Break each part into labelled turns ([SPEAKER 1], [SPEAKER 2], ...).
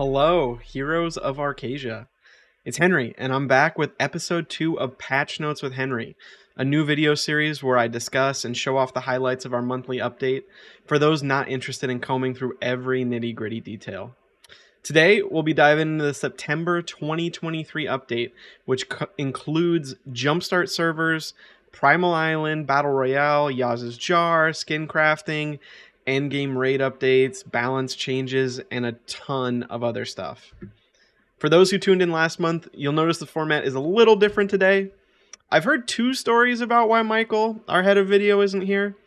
[SPEAKER 1] Hello, heroes of Arcasia. It's Henry, and I'm back with episode 2 of Patch Notes with Henry, a new video series where I discuss and show off the highlights of our monthly update for those not interested in combing through every nitty-gritty detail. Today, we'll be diving into the September 2023 update, which includes Jumpstart Servers, Primal Island, Battle Royale, Yaz's Jar, skin crafting, endgame raid updates, balance changes, and a ton of other stuff. For those who tuned in last month, you'll notice the format is a little different today. I've heard two stories about why Michael, our head of video, isn't here.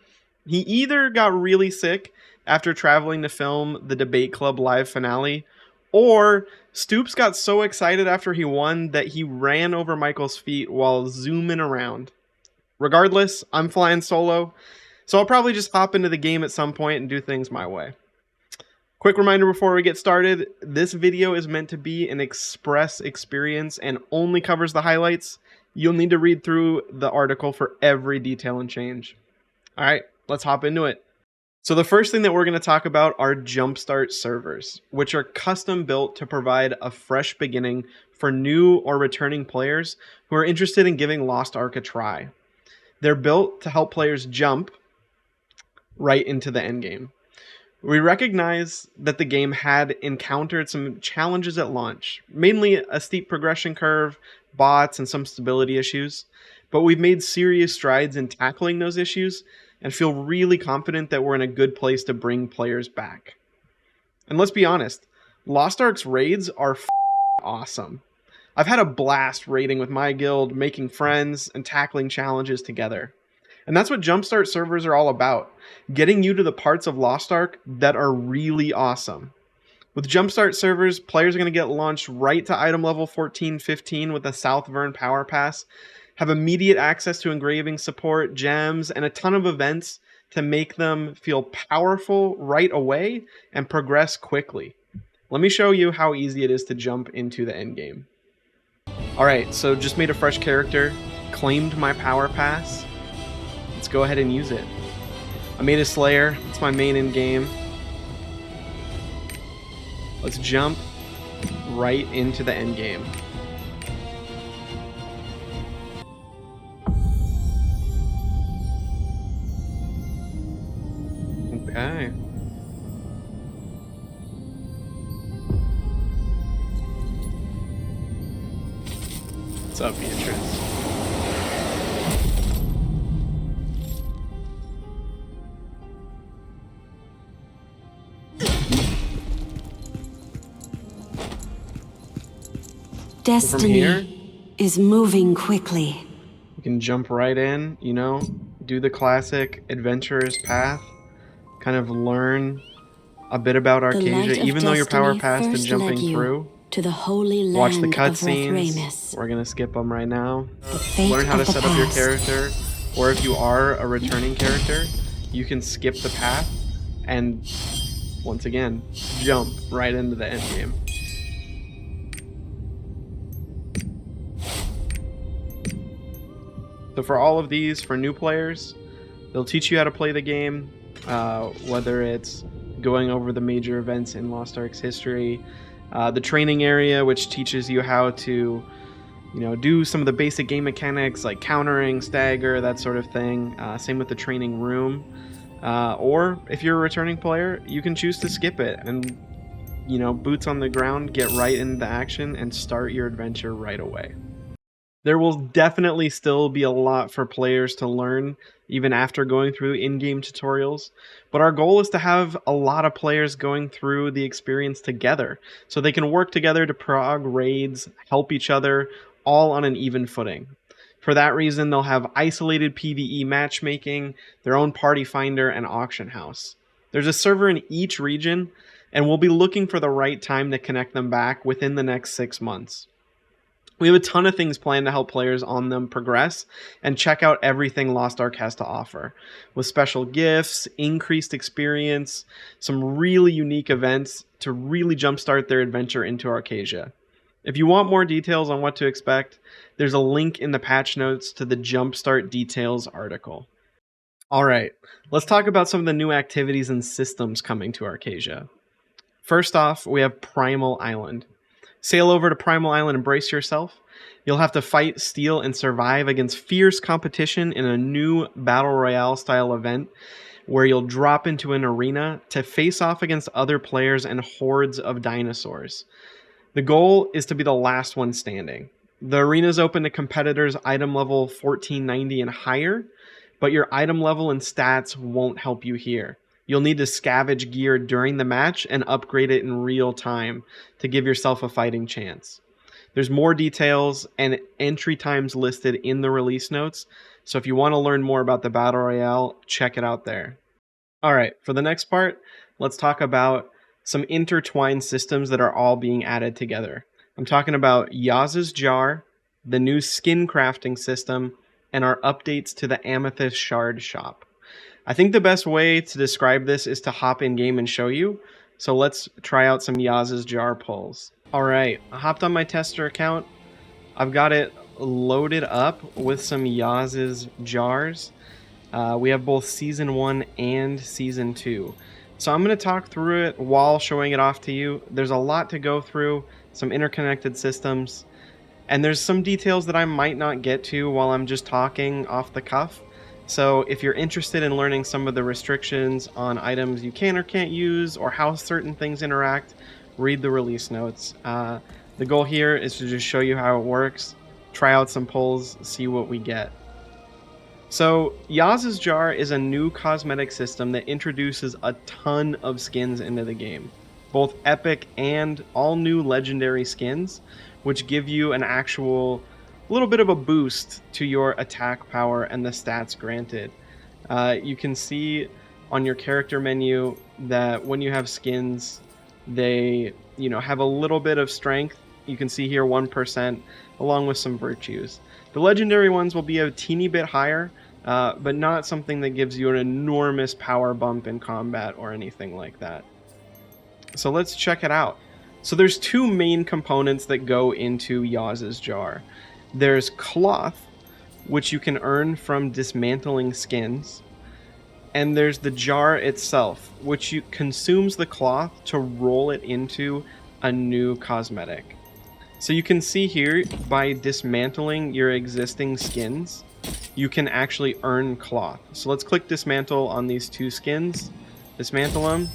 [SPEAKER 1] He either got really sick after traveling to film the Debate Club live finale, or Stoops got so excited after he won that he ran over Michael's feet while zooming around. Regardless, I'm flying solo, so I'll probably just hop into the game at some point and do things my way. Quick reminder before we get started, this video is meant to be an express experience and only covers the highlights. You'll need to read through the article for every detail and change. Alright, let's hop into it. So the first thing that we're going to talk about are Jumpstart Servers, which are custom built to provide a fresh beginning for new or returning players who are interested in giving Lost Ark a try. They're built to help players jump right into the endgame. We recognize that the game had encountered some challenges at launch, mainly a steep progression curve, bots, and some stability issues, but we've made serious strides in tackling those issues and feel really confident that we're in a good place to bring players back. And let's be honest, Lost Ark's raids are awesome. I've had a blast raiding with my guild, making friends, and tackling challenges together. And that's what Jumpstart Servers are all about, getting you to the parts of Lost Ark that are really awesome. With Jumpstart Servers, players are going to get launched right to item level 14-15 with a South Vern Power Pass, have immediate access to engraving support, gems, and a ton of events to make them feel powerful right away and progress quickly. Let me show you how easy it is to jump into the endgame. Alright, so just made a fresh character, claimed my Power Pass. Let's go ahead and use it. I made a Slayer. It's my main in-game. Let's jump right into the endgame. Okay. What's up, Beatrice?
[SPEAKER 2] Destiny is moving quickly.
[SPEAKER 1] You can jump right in, you know, do the classic adventurer's path, kind of learn a bit about Arcasia, even though your power pass to jumping through.
[SPEAKER 2] To the holy land
[SPEAKER 1] watch the
[SPEAKER 2] of
[SPEAKER 1] cutscenes. We're gonna skip them right now.
[SPEAKER 2] The
[SPEAKER 1] Learn how to set up your
[SPEAKER 2] past.
[SPEAKER 1] character, or if you are a returning character, you can skip the path and once again jump right into the endgame. So for all of these, for new players, they'll teach you how to play the game, whether it's going over the major events in Lost Ark's history, the training area, which teaches you how to, do some of the basic game mechanics like countering, stagger, that sort of thing. Same with the training room. Or if you're a returning player, you can choose to skip it and, boots on the ground, get right into action and start your adventure right away. There will definitely still be a lot for players to learn even after going through in-game tutorials, but our goal is to have a lot of players going through the experience together so they can work together to prog raids, help each other, all on an even footing. For that reason, they'll have isolated PvE matchmaking, their own party finder, and auction house. There's a server in each region, and we'll be looking for the right time to connect them back within the next 6 months. We have a ton of things planned to help players on them progress and check out everything Lost Ark has to offer, with special gifts, increased experience, some really unique events to really jumpstart their adventure into Arcasia. If you want more details on what to expect, there's a link in the patch notes to the Jumpstart Details article. Alright, let's talk about some of the new activities and systems coming to Arcasia. First off, we have Primal Island. Sail over to Primal Island and brace yourself. You'll have to fight, steal, and survive against fierce competition in a new Battle Royale style event where you'll drop into an arena to face off against other players and hordes of dinosaurs. The goal is to be the last one standing. The arena is open to competitors item level 1490 and higher, but your item level and stats won't help you here. You'll need to scavenge gear during the match and upgrade it in real time to give yourself a fighting chance. There's more details and entry times listed in the release notes, so if you want to learn more about the Battle Royale, check it out there. Alright, for the next part, let's talk about some intertwined systems that are all being added together. I'm talking about Yaz's Jar, the new skin crafting system, and our updates to the Amethyst Shard shop. I think the best way to describe this is to hop in game and show you. So let's try out some Yaz's Jar pulls. Alright, I hopped on my tester account. I've got it loaded up with some Yaz's Jars. We have both Season 1 and Season 2. So I'm going to talk through it while showing it off to you. There's a lot to go through, some interconnected systems, and there's some details that I might not get to while I'm just talking off the cuff. So if you're interested in learning some of the restrictions on items you can or can't use or how certain things interact, read the release notes. The goal here is to just show you how it works, try out some pulls, see what we get. So Yaz's Jar is a new cosmetic system that introduces a ton of skins into the game, both epic and all new legendary skins, which give you an actual little bit of a boost to your attack power and the stats granted. You can see on your character menu that when you have skins, they have a little bit of strength. You can see here 1% along with some virtues. The legendary ones will be a teeny bit higher, but not something that gives you an enormous power bump in combat or anything like that. So let's check it out. So there's two main components that go into Yaz's Jar. There's cloth, which you can earn from dismantling skins, and there's the jar itself, which consumes the cloth to roll it into a new cosmetic. So you can see here, by dismantling your existing skins, you can actually earn cloth. So let's click dismantle on these two skins, dismantle them,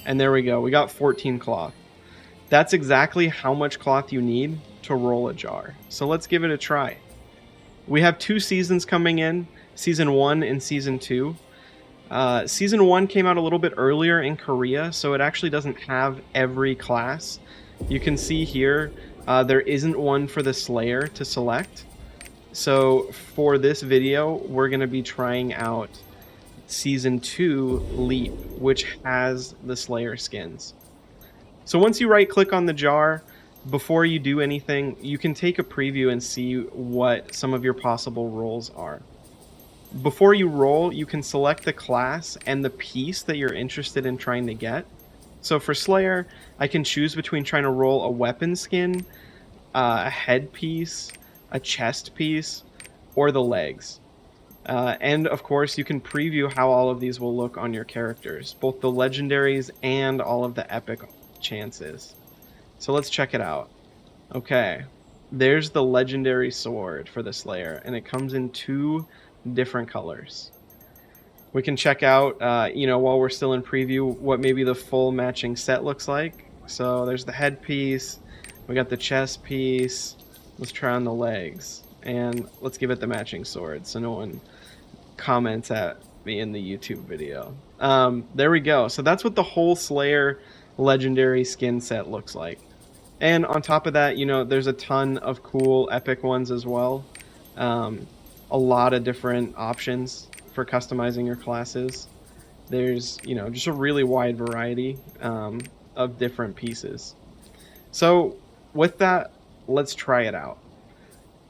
[SPEAKER 1] and there we go. We got 14 cloth. That's exactly how much cloth you need to roll a jar. So let's give it a try. We have 2 seasons coming in, Season 1 and Season 2. Season 1 came out a little bit earlier in Korea, so it actually doesn't have every class. You can see here, there isn't one for the Slayer to select. So for this video, we're going to be trying out Season 2 Leap, which has the Slayer skins. So once you right click on the jar, before you do anything, you can take a preview and see what some of your possible rolls are. Before you roll, you can select the class and the piece that you're interested in trying to get. So for Slayer, I can choose between trying to roll a weapon skin, a headpiece, a chest piece, or the legs. And of course, you can preview how all of these will look on your characters, both the legendaries and all of the epic chances. So let's check it out. Okay, there's the legendary sword for the Slayer, and it comes in 2 different colors. We can check out, while we're still in preview, what maybe the full matching set looks like. So there's the headpiece, we got the chest piece. Let's try on the legs, and let's give it the matching sword so no one comments at me in the YouTube video. There we go. So that's what the whole Slayer legendary skin set looks like. And on top of that, there's a ton of cool epic ones as well. A lot of different options for customizing your classes. There's, just a really wide variety of different pieces. So with that, let's try it out.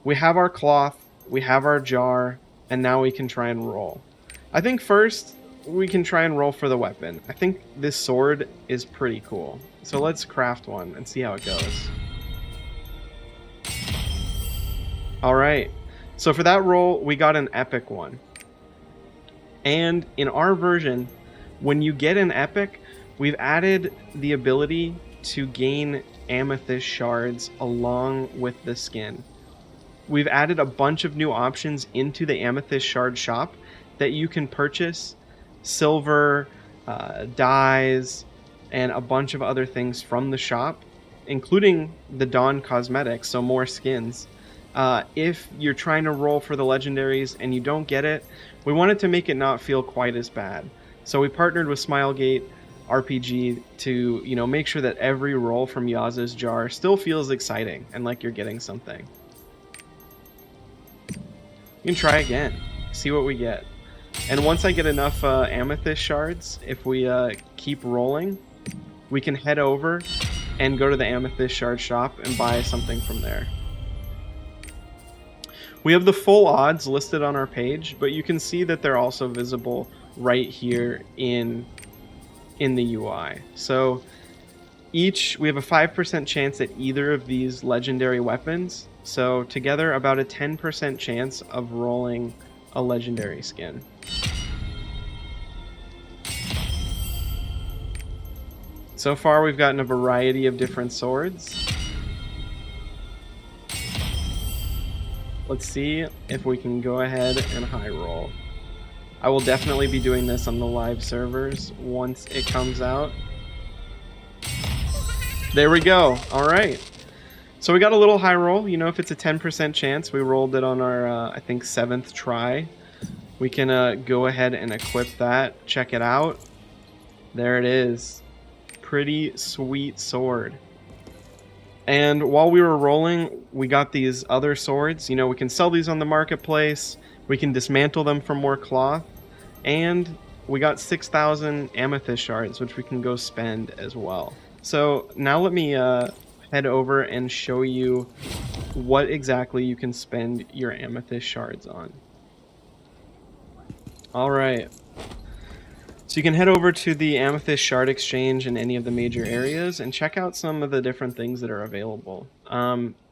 [SPEAKER 1] We have our cloth, we have our jar, and now we can try and roll. I think first we can try and roll for the weapon. I think this sword is pretty cool. So let's craft one and see how it goes. Alright, so for that roll, we got an epic one. And in our version, when you get an epic, we've added the ability to gain amethyst shards along with the skin. We've added a bunch of new options into the amethyst shard shop that you can purchase silver, dyes, and a bunch of other things from the shop, including the Dawn cosmetics, so more skins. If you're trying to roll for the legendaries and you don't get it, we wanted to make it not feel quite as bad. So we partnered with Smilegate RPG to, make sure that every roll from Yaza's jar still feels exciting and like you're getting something. You can try again, see what we get. And once I get enough amethyst shards, if we keep rolling, we can head over and go to the amethyst shard shop and buy something from there. We have the full odds listed on our page, but you can see that they're also visible right here in the UI. So we have a 5% chance at either of these legendary weapons. So together about a 10% chance of rolling a legendary skin. So far we've gotten a variety of different swords. Let's see if we can go ahead and high roll. I will definitely be doing this on the live servers once it comes out. There we go. All right. So we got a little high roll. If it's a 10% chance, we rolled it on our, I think, 7th try. We can go ahead and equip that. Check it out. There it is. Pretty sweet sword. And while we were rolling, we got these other swords. We can sell these on the marketplace. We can dismantle them for more cloth. And we got 6,000 amethyst shards, which we can go spend as well. So now let me head over and show you what exactly you can spend your amethyst shards on. All right. So you can head over to the Amethyst Shard Exchange in any of the major areas and check out some of the different things that are available.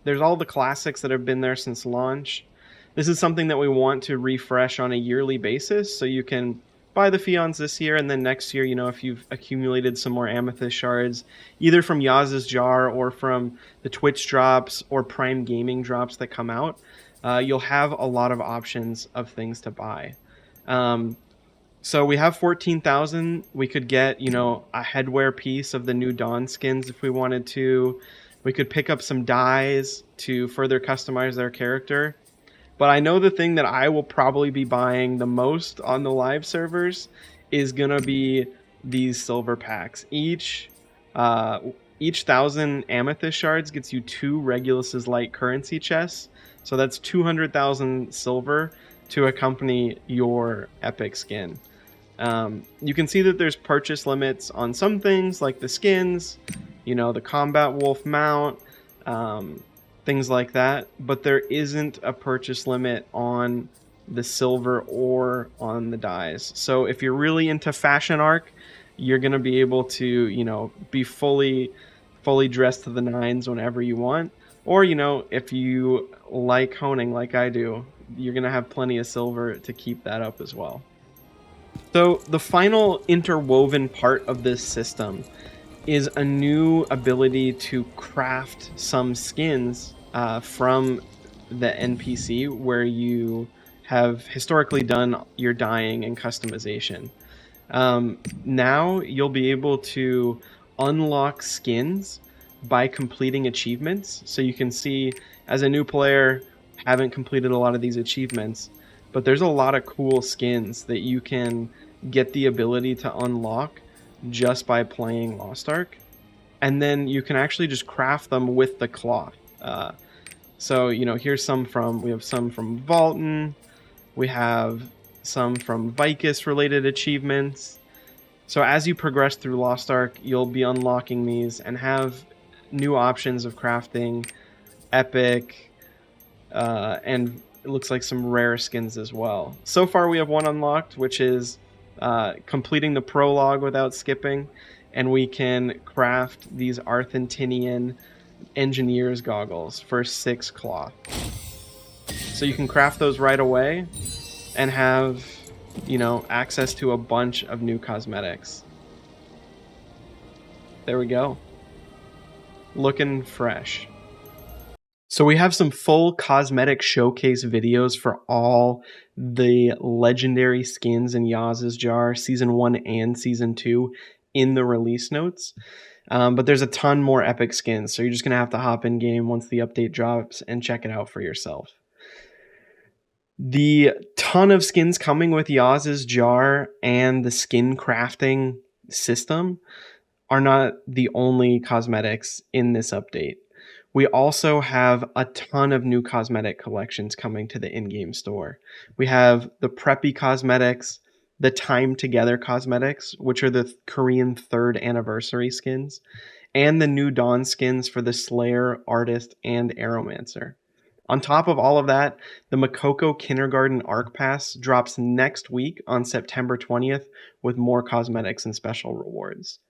[SPEAKER 1] There's all the classics that have been there since launch. This is something that we want to refresh on a yearly basis, so you can buy the Fions this year, and then next year, if you've accumulated some more Amethyst Shards, either from Yaz's Jar or from the Twitch drops or Prime Gaming drops that come out, you'll have a lot of options of things to buy. So we have 14,000. We could get, a headwear piece of the new Dawn skins if we wanted to. We could pick up some dyes to further customize their character. But I know the thing that I will probably be buying the most on the live servers is going to be these silver packs. Each 1,000 amethyst shards gets you 2 Regulus's Light currency chests. So that's 200,000 silver to accompany your epic skin. You can see that there's purchase limits on some things like the skins, the combat wolf mount, things like that, but there isn't a purchase limit on the silver or on the dyes. So if you're really into Fashion Arc, you're going to be able to, be fully dressed to the nines whenever you want. Or, if you like honing like I do, you're going to have plenty of silver to keep that up as well. So the final interwoven part of this system is a new ability to craft some skins from the NPC where you have historically done your dyeing and customization. Now you'll be able to unlock skins by completing achievements. So you can see, as a new player, haven't completed a lot of these achievements, but there's a lot of cool skins that you can get the ability to unlock just by playing Lost Ark. And then you can actually just craft them with the cloth. So, here's we have some from Valton. We have some from Vicus related achievements. So as you progress through Lost Ark, you'll be unlocking these and have new options of crafting epic, and it looks like some rare skins as well. So far we have one unlocked, which is completing the prologue without skipping, and we can craft these Arthentinian engineer's goggles for 6 cloth. So you can craft those right away and have, access to a bunch of new cosmetics. There we go. Looking fresh. So we have some full cosmetic showcase videos for all the legendary skins in Yaz's Jar, Season 1 and Season 2 in the release notes. But there's a ton more epic skins, so you're just going to have to hop in game once the update drops and check it out for yourself. The ton of skins coming with Yaz's Jar and the skin crafting system are not the only cosmetics in this update. We also have a ton of new cosmetic collections coming to the in-game store. We have the Preppy cosmetics, the Time Together cosmetics, which are the Korean 3rd anniversary skins, and the new Dawn skins for the Slayer, Artist, and Aeromancer. On top of all of that, the Mokoko Kindergarten Arc Pass drops next week on September 20th with more cosmetics and special rewards.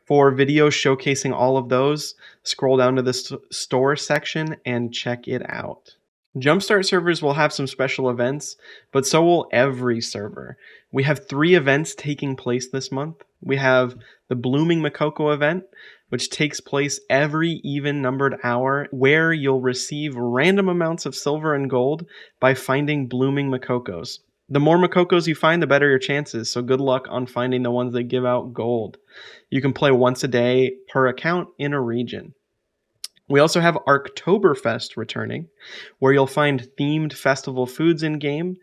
[SPEAKER 1] For videos showcasing all of those, scroll down to the store section and check it out. Jumpstart servers will have some special events, but so will every server. We have 3 events taking place this month. We have the Blooming Mokoko event, which takes place every even-numbered hour, where you'll receive random amounts of silver and gold by finding blooming Mokokos. The more Mokokos you find, the better your chances, so good luck on finding the ones that give out gold. You can play once a day per account in a region. We also have Arktoberfest returning, where you'll find themed festival foods in-game,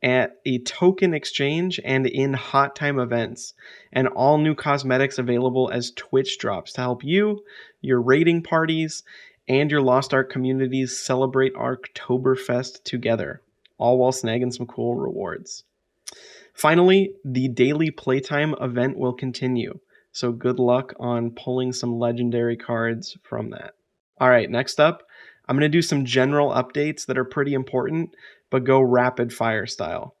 [SPEAKER 1] at a token exchange, and in hot time events, and all new cosmetics available as Twitch drops to help you, your raiding parties, and your Lost Ark communities celebrate Arktoberfest together, all while snagging some cool rewards. Finally, the daily Playtime event will continue, so good luck on pulling some legendary cards from that. Alright, next up, I'm going to do some general updates that are pretty important, but go rapid fire style.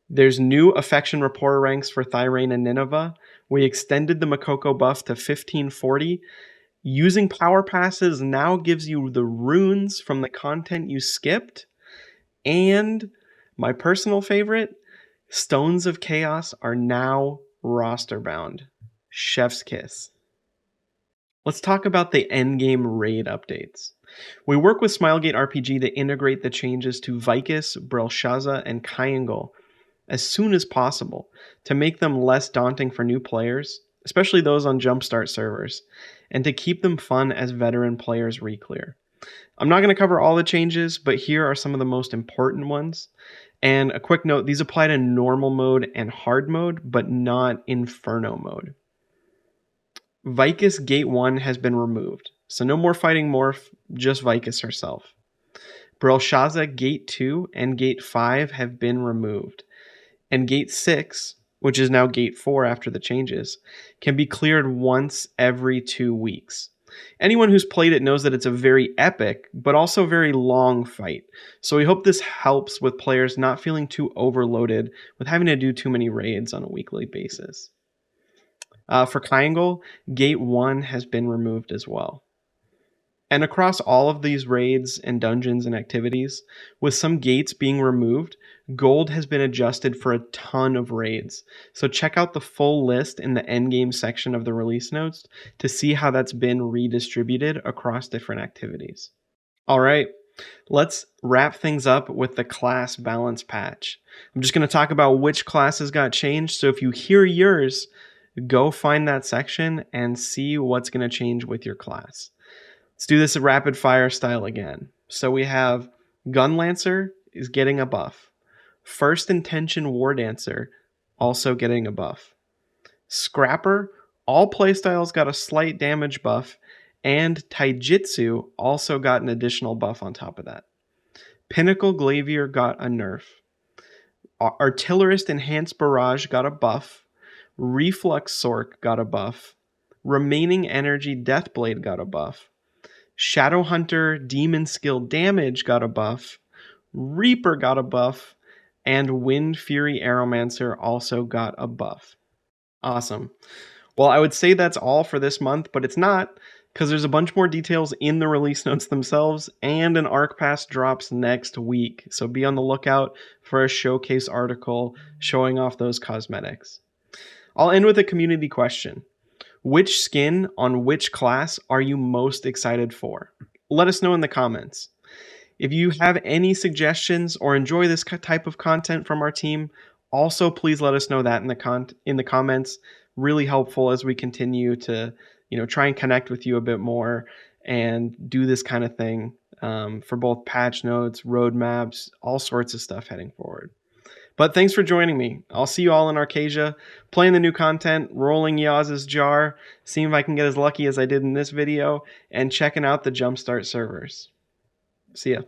[SPEAKER 1] There's new affection rapport ranks for Thyrane and Nineveh. We extended the Mokoko buff to 1540. Using power passes now gives you the runes from the content you skipped. And my personal favorite, Stones of Chaos are now roster bound. Chef's kiss. Let's talk about the endgame raid updates. We work with Smilegate RPG to integrate the changes to Vicus, Brelshaza, and Kyangle as soon as possible to make them less daunting for new players, especially those on Jumpstart servers, and to keep them fun as veteran players reclear. I'm not going to cover all the changes, but here are some of the most important ones. And a quick note, these apply to normal mode and hard mode, but not Inferno mode. Vicus Gate 1 has been removed, so no more fighting Morph, just Vicus herself. Brelshaza Gate 2 and Gate 5 have been removed, and Gate 6, which is now Gate 4 after the changes, can be cleared once every 2 weeks. Anyone who's played it knows that it's a very epic, but also very long fight, so we hope this helps with players not feeling too overloaded with having to do too many raids on a weekly basis. For Kyangle, Gate 1 has been removed as well. And across all of these raids and dungeons and activities, with some gates being removed, gold has been adjusted for a ton of raids. So check out the full list in the endgame section of the release notes to see how that's been redistributed across different activities. Alright, let's wrap things up with the class balance patch. I'm just going to talk about which classes got changed, so if you hear yours, go find that section and see what's going to change with your class. Let's do this rapid fire style again. So we have Gunlancer is getting a buff. First Intention War Dancer also getting a buff. Scrapper, all playstyles got a slight damage buff, and Taijutsu also got an additional buff on top of that. Pinnacle Glavier got a nerf. Artillerist Enhanced Barrage got a buff. Reflux Sork got a buff. Remaining Energy Deathblade got a buff. Shadowhunter Demon Skill Damage got a buff. Reaper got a buff. And Wind Fury Aeromancer also got a buff. Awesome. Well, I would say that's all for this month, but it's not, because there's a bunch more details in the release notes themselves, and an Arc Pass drops next week. So be on the lookout for a showcase article showing off those cosmetics. I'll end with a community question. Which skin on which class are you most excited for? Let us know in the comments. If you have any suggestions or enjoy this type of content from our team, also please let us know that in the comments. Really helpful as we continue to try and connect with you a bit more and do this kind of thing for both patch notes, roadmaps, all sorts of stuff heading forward. But thanks for joining me. I'll see you all in Arcasia, playing the new content, rolling Yaz's jar, seeing if I can get as lucky as I did in this video, and checking out the Jumpstart servers. See ya.